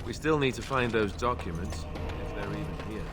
We still need to find those documents, if they're even here.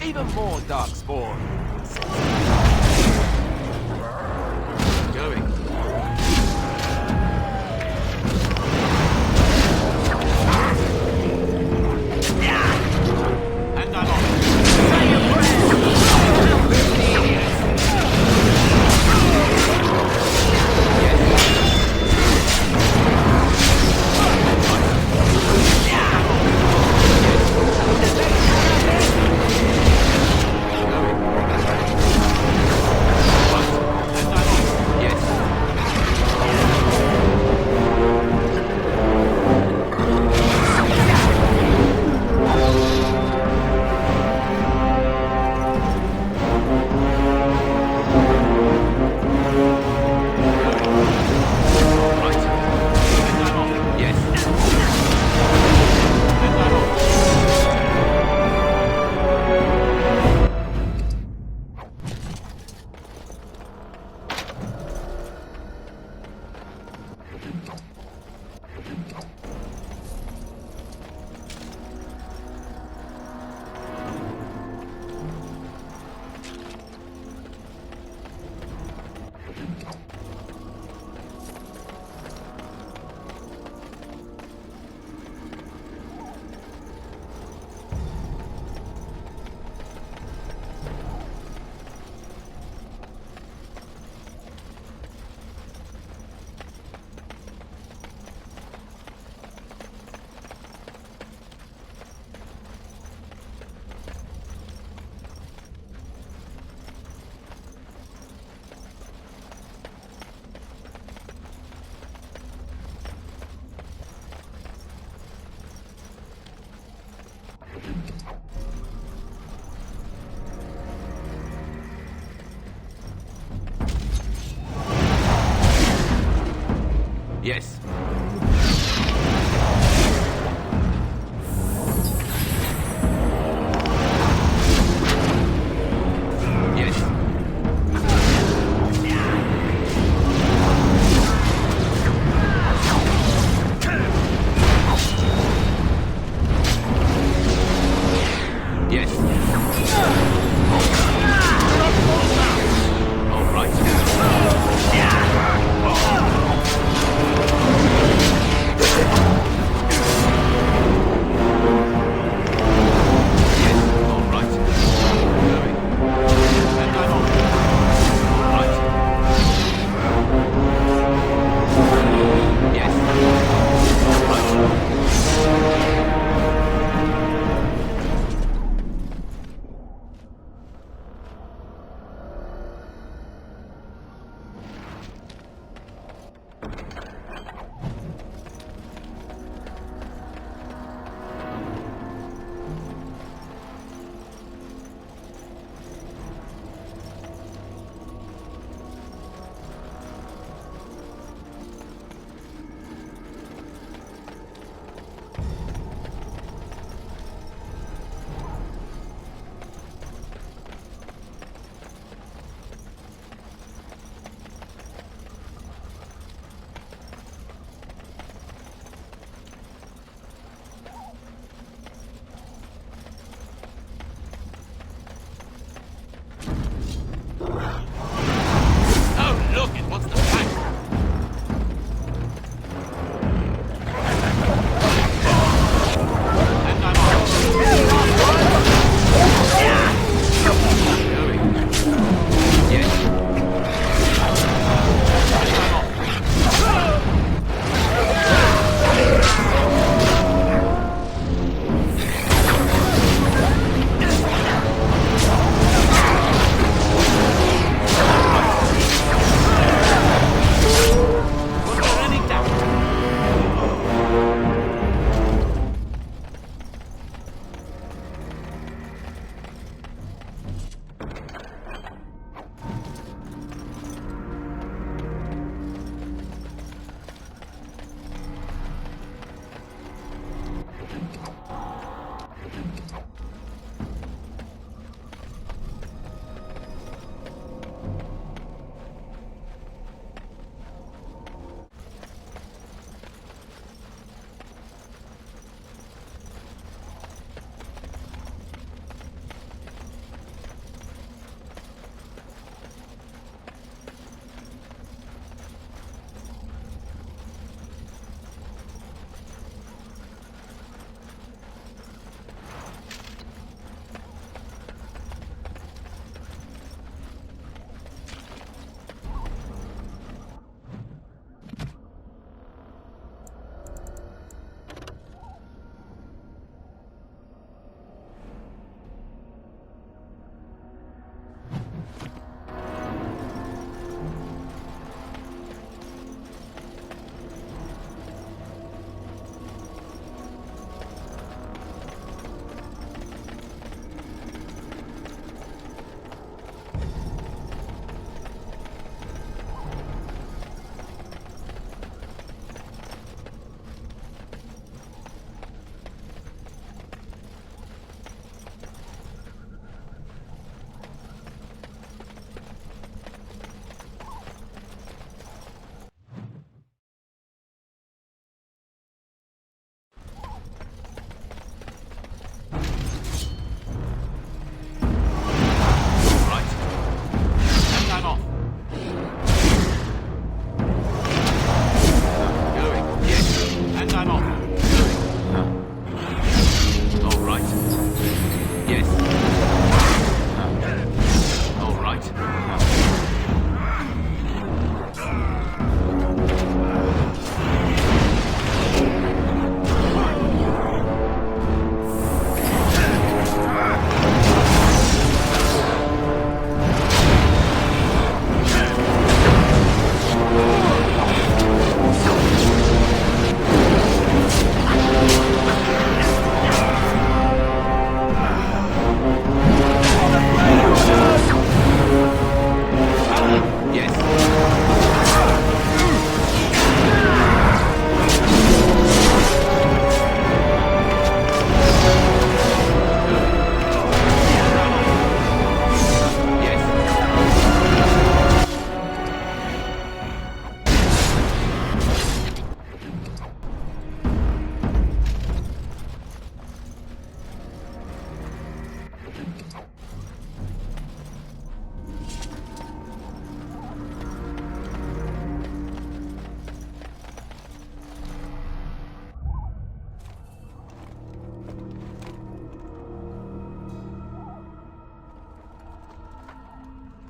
Even more dark spawn. Going. And I'm on. Say your prayers.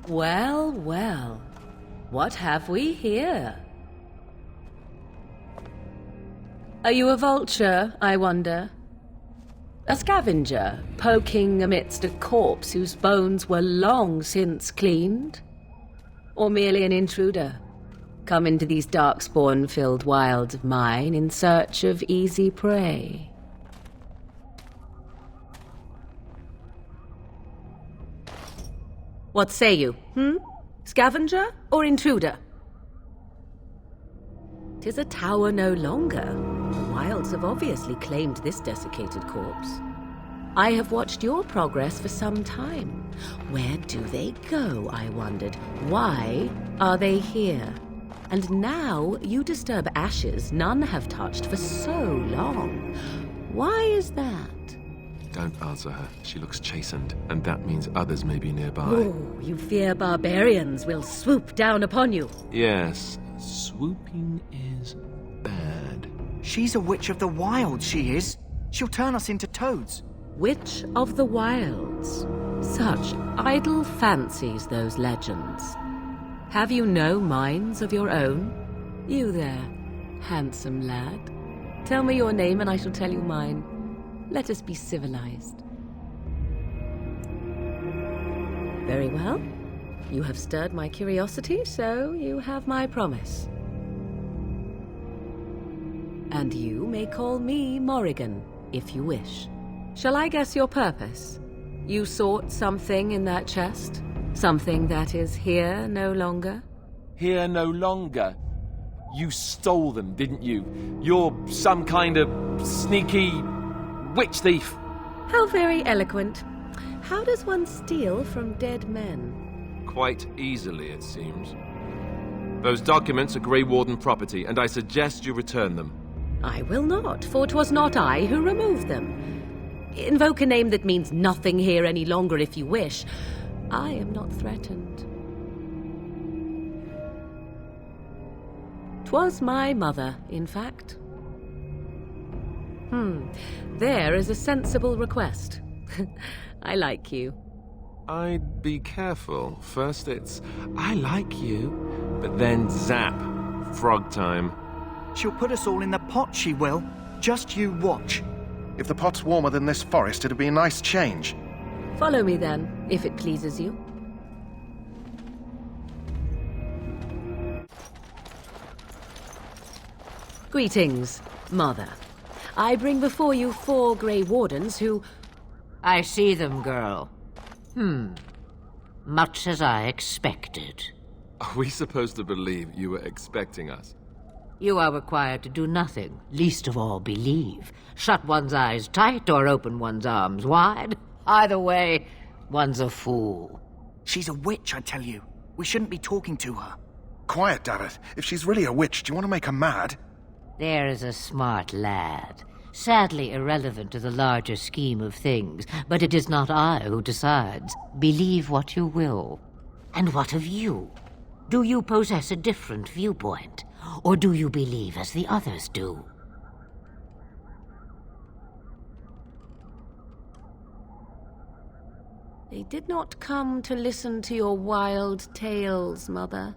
Well, well. What have we here? Are you a vulture, I wonder? A scavenger, poking amidst a corpse whose bones were long since cleaned? Or merely an intruder, come into these darkspawn-filled wilds of mine in search of easy prey? What say you, Scavenger or intruder? 'Tis a tower no longer. The wilds have obviously claimed this desiccated corpse. I have watched your progress for some time. Where do they go, I wondered? Why are they here? And now you disturb ashes none have touched for so long. Why is that? Don't answer her. She looks chastened, and that means others may be nearby. Oh, you fear barbarians will swoop down upon you. Yes, swooping is bad. She's a witch of the wild, she is. She'll turn us into toads. Witch of the Wilds. Such idle fancies, those legends. Have you no minds of your own? You there, handsome lad. Tell me your name and I shall tell you mine. Let us be civilized. Very well. You have stirred my curiosity, so you have my promise. And you may call me Morrigan, if you wish. Shall I guess your purpose? You sought something in that chest? Something that is here no longer? Here no longer. You stole them, didn't you? You're some kind of sneaky witch thief. How very eloquent. How does one steal from dead men? Quite easily, it seems. Those documents are Grey Warden property, and I suggest you return them. I will not, for 'twas not I who removed them. Invoke a name that means nothing here any longer if you wish. I am not threatened. 'Twas my mother, in fact. There is a sensible request. I like you. I'd be careful. First it's, I like you, but then zap. Frog time. She'll put us all in the pot, she will. Just you watch. If the pot's warmer than this forest, it'd be a nice change. Follow me then, if it pleases you. Greetings, Mother. I bring before you 4 Grey Wardens who... I see them, girl. Much as I expected. Are we supposed to believe you were expecting us? You are required to do nothing, least of all believe. Shut one's eyes tight or open one's arms wide. Either way, one's a fool. She's a witch, I tell you. We shouldn't be talking to her. Quiet, dammit. If she's really a witch, do you want to make her mad? There is a smart lad. Sadly irrelevant to the larger scheme of things, but it is not I who decides. Believe what you will. And what of you? Do you possess a different viewpoint? Or do you believe as the others do? They did not come to listen to your wild tales, Mother.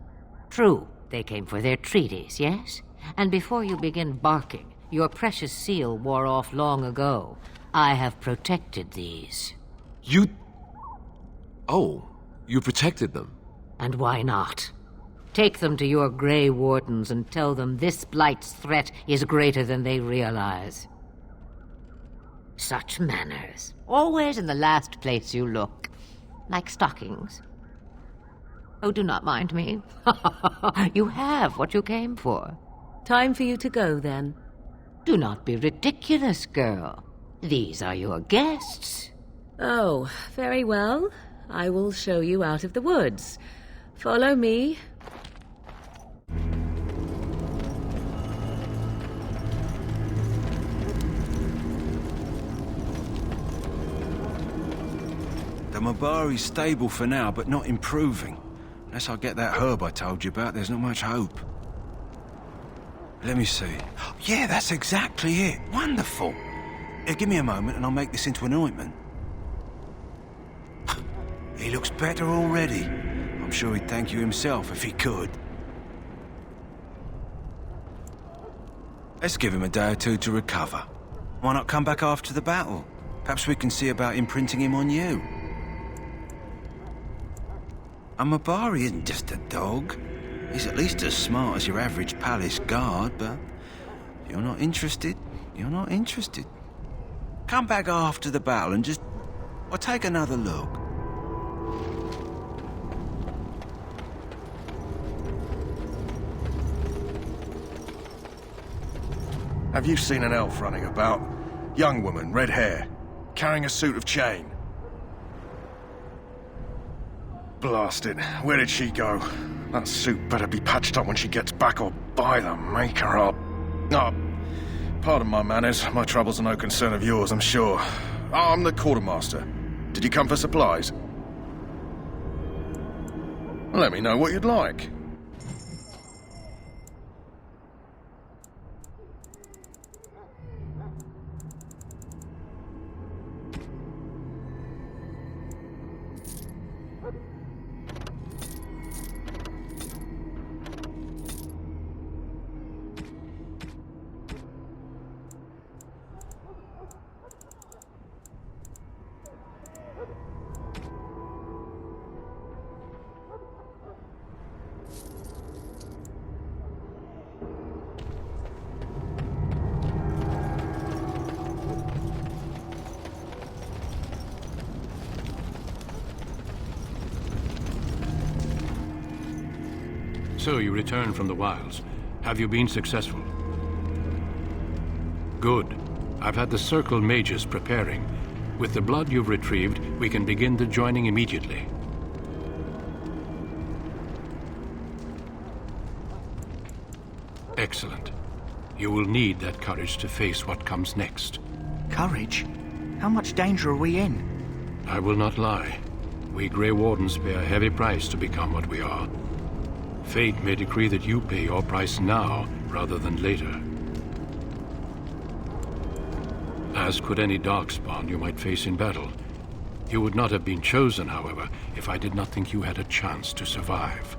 True, they came for their treaties, yes? And before you begin barking, your precious seal wore off long ago. I have protected these. You... Oh, you protected them. And why not? Take them to your Grey Wardens and tell them this blight's threat is greater than they realize. Such manners. Always in the last place you look. Like stockings. Oh, do not mind me. You have what you came for. Time for you to go, then. Do not be ridiculous, girl. These are your guests. Oh, very well. I will show you out of the woods. Follow me. The Mabari's stable for now, but not improving. Unless I get that herb I told you about, there's not much hope. Let me see. Yeah, that's exactly it. Wonderful. Here, give me a moment and I'll make this into an ointment. He looks better already. I I'm sure he'd thank you himself if he could. Let's give him a day or two to recover. Why not come back after the battle? Perhaps we can see about imprinting him on you. A Mabari isn't just a dog. He's at least as smart as your average palace guard, but if you're not interested, you're not interested. Come back after the battle and just... well, take another look. Have you seen an elf running about? Young woman, red hair, carrying a suit of chain. Blast it. Where did she go? That suit better be patched up when she gets back, or by the maker up. Oh, pardon my manners. My troubles are no concern of yours, I'm sure. I'm the quartermaster. Did you come for supplies? Let me know what you'd like. So you returned from the wilds. Have you been successful? Good. I've had the Circle mages preparing. With the blood you've retrieved, we can begin the joining immediately. Excellent. You will need that courage to face what comes next. Courage? How much danger are we in? I will not lie. We Grey Wardens pay a heavy price to become what we are. Fate may decree that you pay your price now, rather than later. As could any darkspawn you might face in battle. You would not have been chosen, however, if I did not think you had a chance to survive.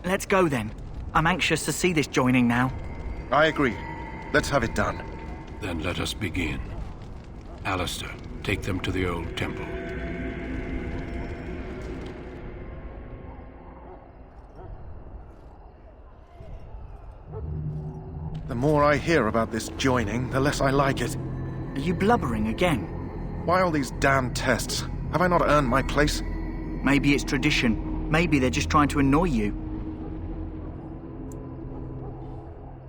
Let's go then. I'm anxious to see this joining now. I agree. Let's have it done. Then let us begin. Alistair, take them to the old temple. The more I hear about this joining, the less I like it. Are you blubbering again? Why all these damn tests? Have I not earned my place? Maybe it's tradition. Maybe they're just trying to annoy you.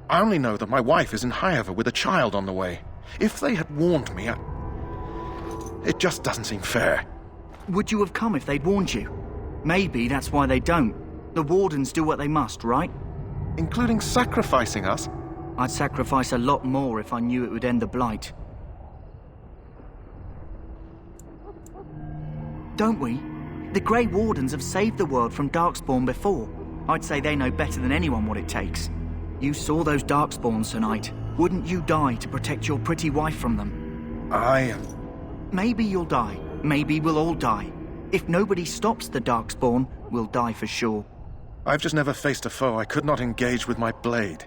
I only know that my wife is in Highover with a child on the way. If they had warned me, it just doesn't seem fair. Would you have come if they'd warned you? Maybe that's why they don't. The Wardens do what they must, right? Including sacrificing us? I'd sacrifice a lot more if I knew it would end the Blight. Don't we? The Grey Wardens have saved the world from Darkspawn before. I'd say they know better than anyone what it takes. You saw those Darkspawns tonight. Wouldn't you die to protect your pretty wife from them? Maybe you'll die. Maybe we'll all die. If nobody stops the Darkspawn, we'll die for sure. I've just never faced a foe I could not engage with my blade.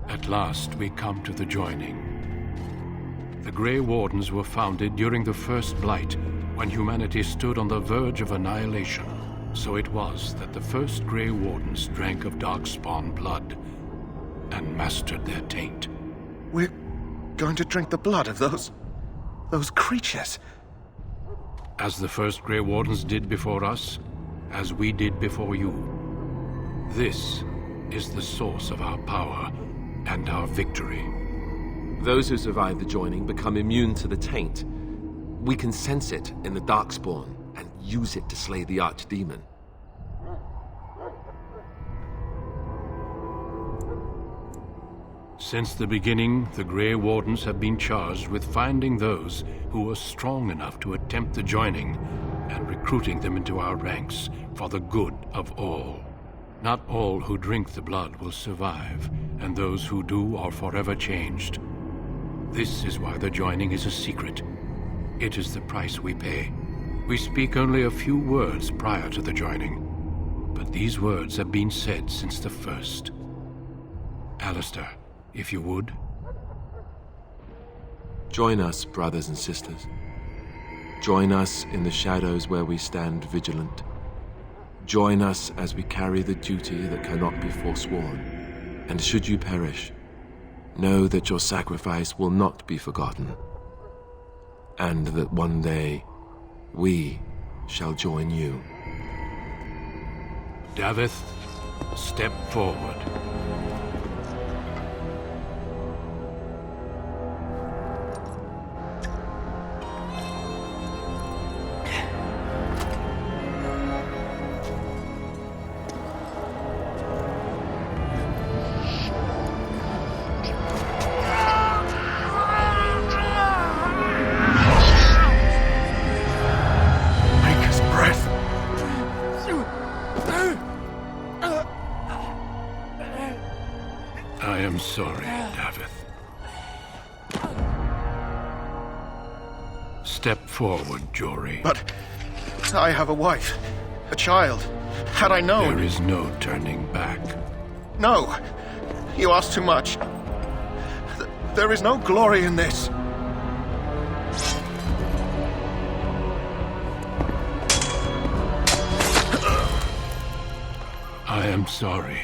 At last, we come to the joining. The Grey Wardens were founded during the First Blight, when humanity stood on the verge of annihilation. So it was that the first Grey Wardens drank of Darkspawn blood and mastered their taint. We're going to drink the blood of those creatures. As the first Grey Wardens did before us, as we did before you. This is the source of our power and our victory. Those who survive the joining become immune to the taint. We can sense it in the Darkspawn and use it to slay the Archdemon. Since the beginning, the Grey Wardens have been charged with finding those who were strong enough to attempt the joining and recruiting them into our ranks for the good of all. Not all who drink the blood will survive, and those who do are forever changed. This is why the joining is a secret. It is the price we pay. We speak only a few words prior to the joining. But these words have been said since the first. Alistair, if you would. Join us, brothers and sisters. Join us in the shadows where we stand vigilant. Join us as we carry the duty that cannot be forsworn. And should you perish, know that your sacrifice will not be forgotten, and that one day we shall join you. Davith, step forward. I am sorry, Davith. Step forward, Jory. But I have a wife, a child. Had I known... There is no turning back. No! You ask too much. There is no glory in this. I am sorry.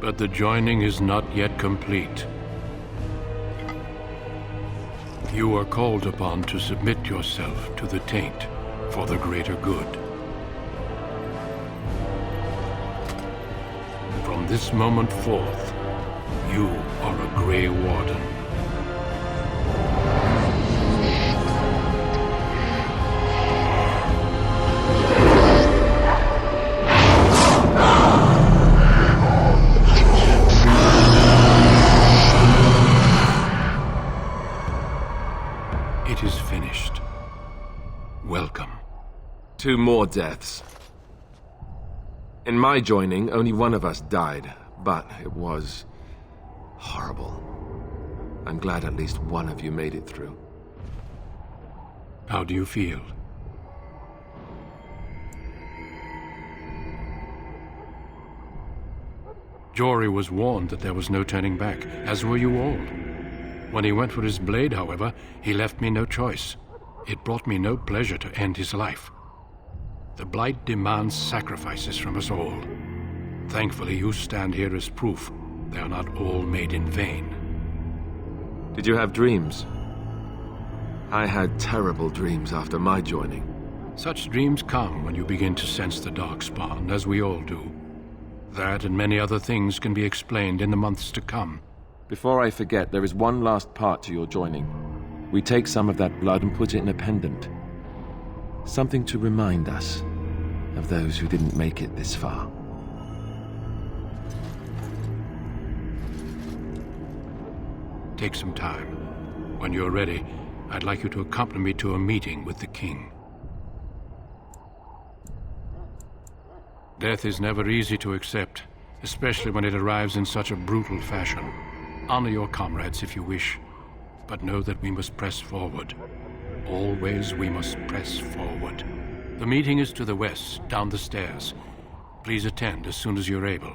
But the joining is not yet complete. You are called upon to submit yourself to the taint for the greater good. From this moment forth, you are a Grey Warden. It is finished. Welcome. 2 more deaths. In my joining, only one of us died, but it was horrible. I'm glad at least one of you made it through. How do you feel? Jory was warned that there was no turning back, as were you all. When he went for his blade, however, he left me no choice. It brought me no pleasure to end his life. The Blight demands sacrifices from us all. Thankfully, you stand here as proof they are not all made in vain. Did you have dreams? I had terrible dreams after my joining. Such dreams come when you begin to sense the Darkspawn, as we all do. That and many other things can be explained in the months to come. Before I forget, there is one last part to your joining. We take some of that blood and put it in a pendant. Something to remind us of those who didn't make it this far. Take some time. When you're ready, I'd like you to accompany me to a meeting with the king. Death is never easy to accept, especially when it arrives in such a brutal fashion. Honor your comrades if you wish, but know that we must press forward. Always we must press forward. The meeting is to the west, down the stairs. Please attend as soon as you're able.